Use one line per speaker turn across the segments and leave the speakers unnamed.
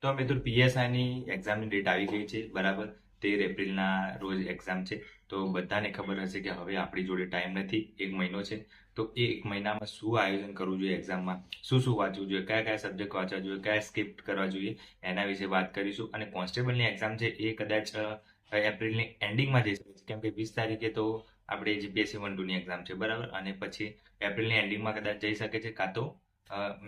તો મિત્રો પીએસઆઈની એક્ઝામની ડેટ આવી ગઈ છે બરાબર. 13 એપ્રિલના રોજ એક્ઝામ છે. તો બધાને ખબર હશે કે હવે આપણી જોડે ટાઈમ નથી, 1 મહિનો છે. તો એ 1 મહિનામાં શું આયોજન કરવું જોઈએ, એક્ઝામમાં શું શું વાંચવું જોઈએ, કયા કયા સબ્જેક્ટ વાંચવા જોઈએ, કયા સ્કિપ કરવા જોઈએ, એના વિશે વાત કરીશું. અને કોન્સ્ટેબલની એક્ઝામ છે એ કદાચ એપ્રિલની એન્ડિંગમાં જઈ શકે છે, કેમ કે 20 તારીખે તો આપણે જીપીએસસી 1-2ની એક્ઝામ છે બરાબર. અને પછી એપ્રિલની એન્ડિંગમાં કદાચ જઈ શકે છે, કાં તો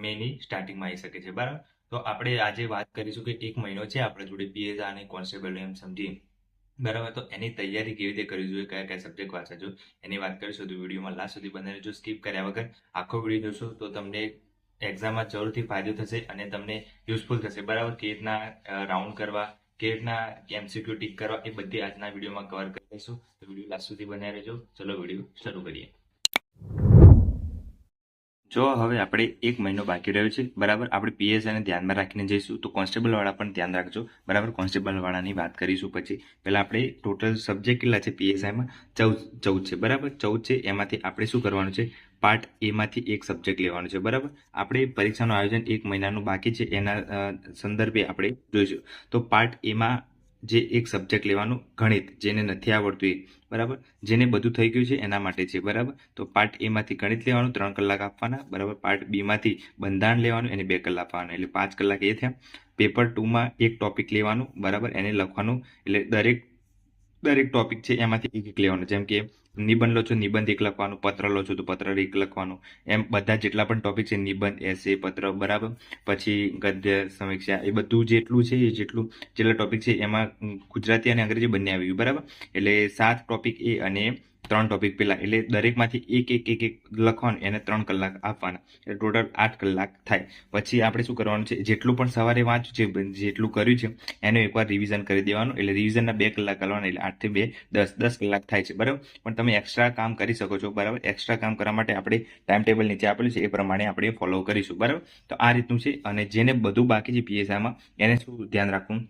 મેની સ્ટાર્ટિંગમાં આવી શકે છે બરાબર. તો આપણે આજે વાત કરીશું કે 1 મહિનો છે આપણા જોડે પીએસઆઈ અને કોન્સ્ટેબલ એમ સમજીએ બરાબર. તો એની તૈયારી કેવી રીતે કરવી જોઈએ, કયા કયા સબ્જેક્ટ વાંચવા જોઈએ, એની વાત કરીશું. તો વિડીયોમાં લાસ્ટ સુધી બને રહેજો. સ્કીપ કર્યા વગર આખો વિડીયો જોશો તો તમને એક્ઝામમાં જરૂરથી ફાયદો થશે અને તમને યુઝફુલ થશે બરાબર. કેવી રીતના રાઉન્ડ કરવા, કેવી રીતના એમસીક્યુ ટીક કરવા, એ બધી આજના વિડીયોમાં કવર કરી દઈશું. તો વિડીયો લાસ્ટ સુધી બન્યા રહેજો. ચલો વિડીયો શરૂ કરીએ. જો હવે આપણે 1 મહિનો બાકી રહ્યો છે બરાબર. આપણે પીએસઆઈને ધ્યાનમાં રાખીને જઈશું. તો કોન્સ્ટેબલ વાળા પણ ધ્યાન રાખજો બરાબર. કોન્સ્ટેબલ વાળાની વાત કરીશું પછી. પહેલા આપણે ટોટલ સબ્જેક્ટ કેટલા છે પીએસઆઈમાં? 14 છે બરાબર. 14 છે. એમાંથી આપણે શું કરવાનું છે? પાર્ટ એમાંથી એક સબ્જેક્ટ લેવાનું છે બરાબર. આપણે પરીક્ષાનું આયોજન 1 મહિનાનું બાકી છે એના સંદર્ભે આપણે જોઈશું. તો પાર્ટ એમાં જે એક સબ્જેક્ટ લેવાનું ગણિત, જેને નથી આવડતું એ બરાબર. જેને બધું થઈ ગયું છે એના માટે છે બરાબર. તો પાર્ટ એમાંથી ગણિત લેવાનું 3 કલાક આપવાના બરાબર. પાર્ટ બીમાંથી બંધારણ લેવાનું, એને 2 કલાક આપવાના, એટલે 5 કલાક એ થયા. પેપર 2માં એક ટોપિક લેવાનું બરાબર, એને લખવાનું. એટલે દરેક ટોપિક છે એમાંથી એક એક લેવાનું. જેમ કે નિબંધ લો છો, નિબંધ એક લખવાનું, પત્ર લો છો તો પત્ર એક લખવાનું. એમ બધા જેટલા પણ ટોપિક છે, નિબંધ, એસે, પત્ર બરાબર. પછી ગદ્ય, સમીક્ષા, એ બધું જેટલું છે એ જેટલા ટોપિક છે એમાં ગુજરાતી અને અંગ્રેજી બંને આવી ગયું બરાબર. એટલે 7 ટોપિક એ અને 3 ટોપિક પેલા, એટલે દરેકમાંથી એક લખવાનું, એને 3 કલાક આપવાના, એટલે ટોટલ 8 કલાક થાય. પછી આપણે શું કરવાનું છે? જેટલું પણ સવારે વાંચ્યું છે, જેટલું કર્યું છે એનું એકવાર રિવિઝન કરી દેવાનું. એટલે રિવિઝનના 2 કલાક કરવાના, એટલે 8 થી 2 10 કલાક થાય છે બરાબર. પણ તમે એક્સ્ટ્રા કામ કરી શકો છો બરાબર. એક્સ્ટ્રા કામ કરવા માટે આપણે ટાઈમ ટેબલ નીચે આપેલું છે, એ પ્રમાણે આપણે ફોલો કરીશું બરાબર. તો આ રીતનું છે. અને જેને બધું બાકી છે પીએસઆઈમાં, એને શું ધ્યાન રાખવું?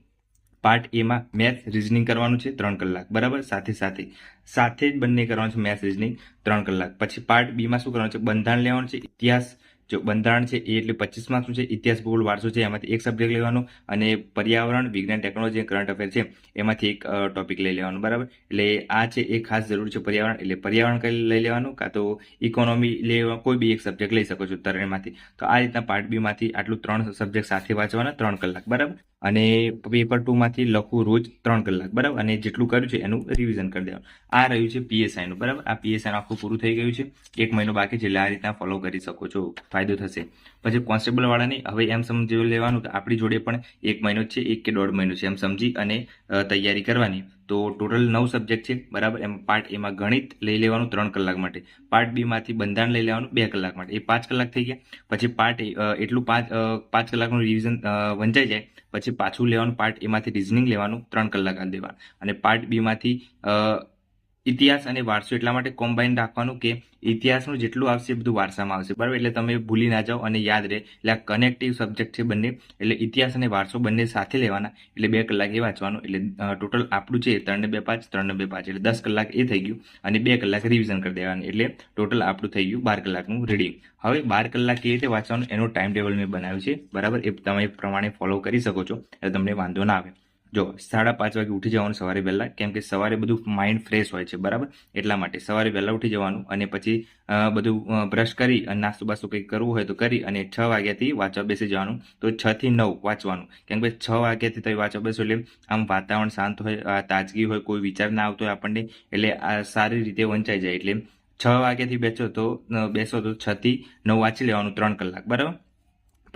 પાર્ટ એમાં મેથ્સ, રિઝનિંગ કરવાનું છે 3 કલાક બરાબર. સાથે જ બંને કરવાનું છે, મેથ્સ, રિઝનિંગ 3 કલાક. પછી પાર્ટ બીમાં શું કરવાનું છે? બંધારણ લેવાનું છે. ઇતિહાસ, જો બંધારણ છે એ એટલે 25 માર્ક્સનું છે. ઇતિહાસ, ભૂગોળ, વારસો છે એમાંથી એક સબ્જેક્ટ લેવાનો. અને પર્યાવરણ, વિજ્ઞાન, ટેકનોલોજી, કરંટ અફેર છે એમાંથી એક ટોપિક લઈ લેવાનું બરાબર. એટલે આ છે એ ખાસ જરૂર છે પર્યાવરણ, એટલે પર્યાવરણ કઈ લઈ લેવાનું, કાં તો ઇકોનોમી લેવા, કોઈ બી એક સબ્જેક્ટ લઈ શકો છો ત્રણેયમાંથી. તો આ રીતના પાર્ટ બીમાંથી આટલું 3 સબ્જેક્ટ સાથે વાંચવાના 3 કલાક બરાબર. અને પેપર 2માંથી લખવું રોજ 3 કલાક બરાબર. અને જેટલું કર્યું છે એનું રિવિઝન કરી દેવાનું. આ રહ્યું છે પીએસઆઈનું બરાબર. આ પીએસઆઈનું આખું પૂરું થઈ ગયું છે. 1 મહિનો બાકી છે, એટલે આ રીતના ફોલો કરી શકો છો, ફાયદો થશે. પછી કોન્સ્ટેબલ વાળાની હવે એમ સમજી લેવાનું કે આપણી જોડે પણ 1 મહિનો છે, 1 કે 1.5 મહિનો છે, એમ સમજી અને તૈયારી કરવાની. તો ટોટલ 9 સબ્જેક્ટ છે બરાબર. એમ પાર્ટ એમાં ગણિત લઈ લેવાનું 3 કલાક માટે. પાર્ટ બીમાંથી બંધારણ લઈ લેવાનું 2 કલાક માટે, એ 5 કલાક થઈ ગયા. પછી પાર્ટ એટલું 5 કલાકનું રિવિઝન વંચાઈ જાય પછી પાછું લેવાનું. પાર્ટ એમાંથી રિઝનિંગ લેવાનું 3 કલાક આ દેવાનું. અને પાર્ટ બીમાંથી ઇતિહાસ અને વારસો એટલા માટે કોમ્બાઈન રાખવાનું કે ઇતિહાસનું જેટલું આવશે એ બધું વારસામાં આવશે બરાબર. એટલે તમે ભૂલી ના જાઓ અને યાદ રહે. એટલે આ કનેક્ટિવ સબ્જેક્ટ છે બંને. એટલે ઇતિહાસ અને વારસો બંને સાથે લેવાના, એટલે 2 કલાક એ વાંચવાનું. એટલે ટોટલ આપણું છે 3 ને 2 5, 3 ને 2 5, એટલે 10 કલાક એ થઈ ગયું. અને 2 કલાક રિવિઝન કરી દેવાનું, એટલે ટોટલ આપણું થઈ ગયું 12 કલાકનું રીડિંગ. હવે 12 કલાક કેવી રીતે વાંચવાનું એનું ટાઈમ ટેબલ મેં બનાવ્યું છે બરાબર. એ તમે પ્રમાણે ફોલો કરી શકો છો, એટલે તમને વાંધો ના આવે. જો 5:30 વાગે ઉઠી જવાનું સવારે વહેલા, કેમ કે સવારે બધું માઇન્ડ ફ્રેશ હોય છે બરાબર. એટલા માટે સવારે વહેલા ઉઠી જવાનું. અને પછી બધું બ્રશ કરી અને નાસ્તો બાસ્તો કંઈક કરવું હોય તો કરી અને 6 વાગ્યાથી વાંચવા બેસી જવાનું. તો 6 થી 9 વાંચવાનું, કેમ કે 6 વાગ્યાથી તમે વાંચવા બેસો એટલે આમ વાતાવરણ શાંત હોય, તાજગી હોય, કોઈ વિચાર ના આવતો હોય આપણને, એટલે આ સારી રીતે વંચાઈ જાય. એટલે 6 વાગ્યાથી બેસો તો 6 થી 9 વાંચી લેવાનું 3 કલાક બરાબર.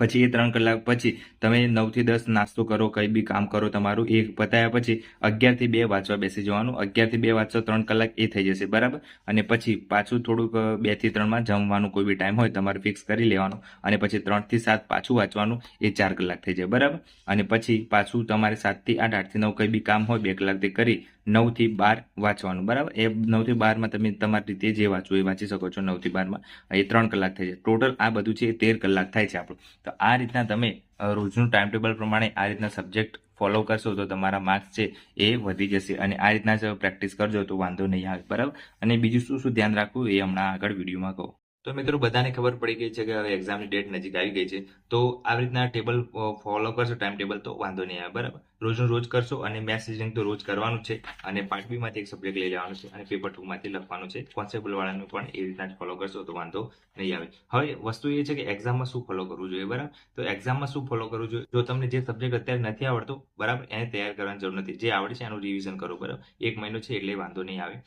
પછી એ 3 કલાક પછી તમે 9 થી 10 નાસ્તો કરો, કંઈ બી કામ કરો તમારું. એ પતાયા પછી 11 થી 2 વાંચવા બેસી જવાનું. 11 થી 2 વાંચો 3 કલાક એ થઈ જશે બરાબર. અને પછી પાછું થોડુંક 2 થી 3માં જમવાનું, કોઈ બી ટાઈમ હોય તમારે ફિક્સ કરી લેવાનું. અને પછી 3 થી 7 પાછું વાંચવાનું, એ 4 કલાક થઈ જાય બરાબર. અને પછી પાછું તમારે 7 થી 8, 8 થી 9 કંઈ બી કામ હોય 2 કલાક તે કરી 9 થી 12 વાંચવાનું બરાબર. એ 9 થી 12માં તમે તમારી રીતે જે વાંચવું એ વાંચી શકો છો. 9 થી 12માં એ 3 કલાક થઈ જાય. ટોટલ આ બધું છે એ 13 કલાક થાય છે આપણું. તો આ રીતના તમે રોજનું ટાઈમ ટેબલ પ્રમાણે આ રીતના સબ્જેક્ટ ફોલો કરશો તો તમારા માર્ક્સ છે એ વધી જશે. અને આ રીતના જ પ્રેક્ટિસ કરજો તો વાંધો નહીં આવે બરાબર. અને બીજું શું શું ધ્યાન રાખવું એ હમણાં આગળ વિડીયોમાં કહું. તો મિત્રો બધાને ખબર પડી ગઈ છે કે હવે એક્ઝામની ડેટ નજીક આવી ગઈ છે. તો આવી રીતના ટેબલ ફોલો કરશો ટાઈમ ટેબલ તો વાંધો નહીં આવે બરાબર. રોજનું રોજ કરશો અને મેથ્સ રીઝનિંગ તો રોજ કરવાનું છે અને પાર્ટ બી માંથી એક સબ્જેક્ટ લઈ લેવાનું છે અને પેપર 2 માંથી લખવાનું છે. કોન્સ્ટેબલ વાળાનું પણ એ રીતના જ ફોલો કરશો તો વાંધો નહીં આવે. હવે વસ્તુ એ છે કે એક્ઝામમાં શું ફોલો કરવું જોઈએ બરાબર. તો એક્ઝામમાં શું ફોલો કરવું જોઈએ, જો તમને જે સબ્જેક્ટ અત્યારે નથી આવડતો બરાબર એને તૈયાર કરવાની જરૂર નથી. જે આવડે છે એનું રિવિઝન કરો બરાબર. 1 મહિનો છે એટલે વાંધો નહીં આવે.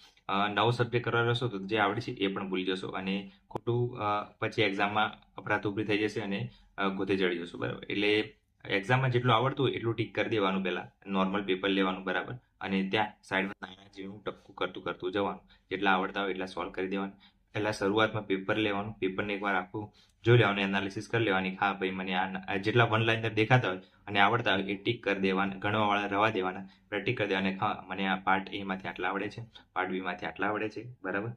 નવો સબ્જેક્ટ કરવા રહેશો તો જે આવડે છે એ પણ ભૂલી જશો અને ખોટું પછી એક્ઝામમાં અફરાતફરી થઈ જશે અને ગોતે ચડી જશો બરાબર. એટલે એક્ઝામમાં જેટલું આવડતું હોય એટલું ટીક કરી દેવાનું પહેલા, નોર્મલ પેપર લેવાનું બરાબર. અને ત્યાં સાઈડમાં નાના જેવું ટપકું કરતું કરતું જવાનું. જેટલા આવડતા હોય એટલા સોલ્વ કરી દેવાનું. પહેલા શરૂઆતમાં પેપર લેવાનું, પેપરને એકવાર આખું જોઈ લેવાનું, એનાલિસિસ કરી લેવાની. હા ભાઈ મને આ જેટલા વન લાઇનર દેખાતા હોય અને આવડતા હોય એ ટીક કરી દેવાના, ગણવાવાળા રવા દેવાના, પ્રેક્ટિસ કરી દેવાના. હા મને આ પાર્ટ એ માંથી આટલા આવડે છે, પાર્ટ બી માંથી આટલા આવડે છે બરાબર.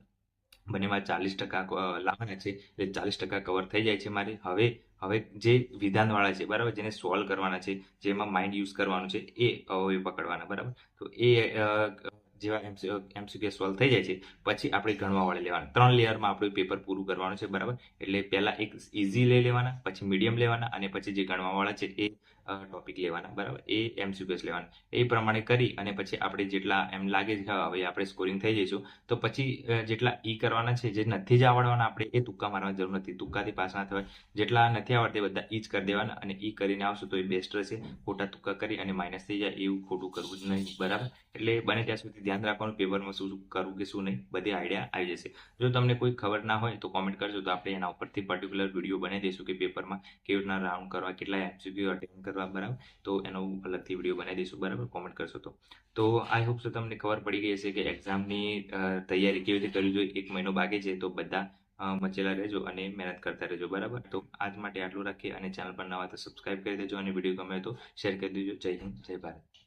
બંનેમાં 40% લાવવાના છે એટલે 40% કવર થઈ જાય છે મારે. હવે જે વિધાનવાળા છે બરાબર, જેને સોલ્વ કરવાના છે, જેમાં માઇન્ડ યુઝ કરવાનું છે એ હવે પકડવાના બરાબર. તો એ જેવા એમસીક્યુ સોલ્વ થઈ જાય છે પછી આપણે ગણવાવાળા લેવાના. 3 લેયરમાં આપણું પેપર પૂરું કરવાનું છે બરાબર. એટલે પહેલા એક ઇઝી લઈ લેવાના, પછી મીડિયમ લેવાના અને પછી જે ગણવાવાળા છે એ ટોપિક લેવાના બરાબર. એ એમસીક્યુએસ લેવાના. એ પ્રમાણે કરી અને પછી આપણે જેટલા એમ લાગે છે હવે આપણે સ્કોરિંગ થઈ જઈશું તો પછી જેટલા ઈ કરવાના છે, જે નથી જ આવડવાના આપણે એ તુક્કા મારવાની જરૂર નથી. તુક્કાથી પાસ ના થવાય. જેટલા નથી આવડતા એ બધા ઈ જ કરી દેવાના અને ઈ કરીને આવશું તો એ બેસ્ટ રહેશે. ખોટા તુક્કા કરી અને માઇનસ થઈ જાય એવું ખોટું કરવું જ નહીં બરાબર. એટલે બને ત્યાં સુધી ધ્યાન રાખવાનું પેપરમાં શું કરવું કે શું નહીં, બધી આઈડિયા આવી જશે. જો તમને કોઈ ખબર ના હોય તો કોમેન્ટ કરજો તો આપણે એના ઉપરથી પર્ટિક્યુલર વિડીયો બનાવી દઈશું કે પેપરમાં કેવી રીતના રાઉન્ડ કરવા, કેટલા એમસીક્યુ અટેમ્પ કરવા બરાબર. તો એનો અલગથી વિડીયો બનાવી દઈશું બરાબર. કોમેન્ટ કરશો તો આઈ હોપ સો તમને ખબર પડી ગઈ હશે કે એક્ઝામની તૈયારી કેવી રીતે કરવી જોઈએ. 1 મહિનો બાકી છે તો બધા મચેલા રહેજો અને મહેનત કરતા રહેજો બરાબર. તો આજ માટે આટલું રાખીએ અને ચેનલ પર નવા તો સબસ્ક્રાઇબ કરી દેજો અને વિડીયો ગમે તો શેર કરી દેજો. જય હિન્દ, જય ભારત.